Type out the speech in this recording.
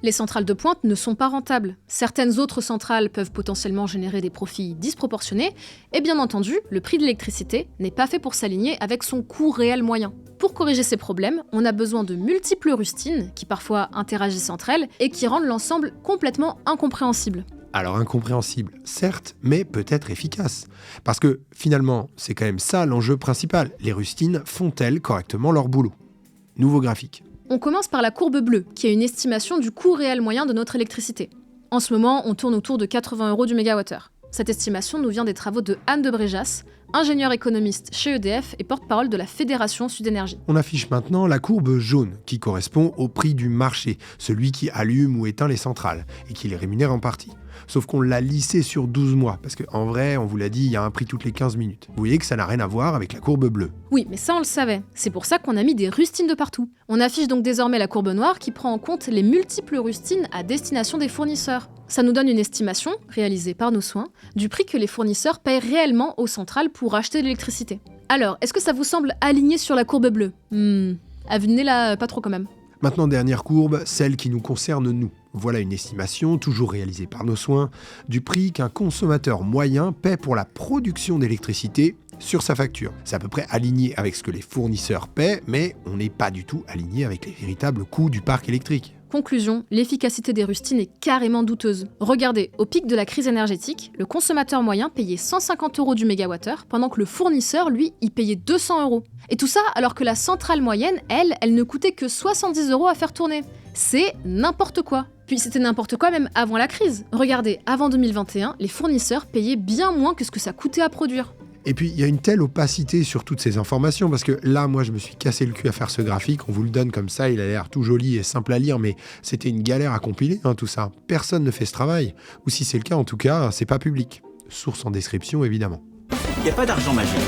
Les centrales de pointe ne sont pas rentables. Certaines autres centrales peuvent potentiellement générer des profits disproportionnés, et bien entendu, le prix de l'électricité n'est pas fait pour s'aligner avec son coût réel moyen. Pour corriger ces problèmes, on a besoin de multiples rustines qui parfois interagissent entre elles et qui rendent l'ensemble complètement incompréhensible. Alors incompréhensible, certes, mais peut-être efficace. Parce que finalement, c'est quand même ça l'enjeu principal. Les rustines font-elles correctement leur boulot ? Nouveau graphique. On commence par la courbe bleue, qui est une estimation du coût réel moyen de notre électricité. En ce moment, on tourne autour de 80 € du mégawattheure. Cette estimation nous vient des travaux de Anne de Bréjas, ingénieure économiste chez EDF et porte-parole de la Fédération Sud Énergie. On affiche maintenant la courbe jaune, qui correspond au prix du marché, celui qui allume ou éteint les centrales, et qui les rémunère en partie. Sauf qu'on l'a lissé sur 12 mois, parce qu'en vrai, on vous l'a dit, il y a un prix toutes les 15 minutes. Vous voyez que ça n'a rien à voir avec la courbe bleue. Oui, mais ça on le savait. C'est pour ça qu'on a mis des rustines de partout. On affiche donc désormais la courbe noire qui prend en compte les multiples rustines à destination des fournisseurs. Ça nous donne une estimation, réalisée par nos soins, du prix que les fournisseurs payent réellement aux centrales pour acheter de l'électricité. Alors, est-ce que ça vous semble aligné sur la courbe bleue ? À vue de nez là, pas trop quand même. Maintenant, dernière courbe, celle qui nous concerne nous. Voilà une estimation, toujours réalisée par nos soins, du prix qu'un consommateur moyen paie pour la production d'électricité sur sa facture. C'est à peu près aligné avec ce que les fournisseurs paient, mais on n'est pas du tout aligné avec les véritables coûts du parc électrique. Conclusion, l'efficacité des rustines est carrément douteuse. Regardez, au pic de la crise énergétique, le consommateur moyen payait 150 € du mégawattheure, pendant que le fournisseur, lui, y payait 200 €. Et tout ça alors que la centrale moyenne, elle ne coûtait que 70 € à faire tourner. C'est n'importe quoi. Puis c'était n'importe quoi même avant la crise. Regardez, avant 2021, les fournisseurs payaient bien moins que ce que ça coûtait à produire. Et puis, il y a une telle opacité sur toutes ces informations, parce que là, moi, je me suis cassé le cul à faire ce graphique. On vous le donne comme ça, il a l'air tout joli et simple à lire, mais c'était une galère à compiler, tout ça. Personne ne fait ce travail. Ou si c'est le cas, en tout cas, c'est pas public. Source en description, évidemment. Il n'y a pas d'argent magique.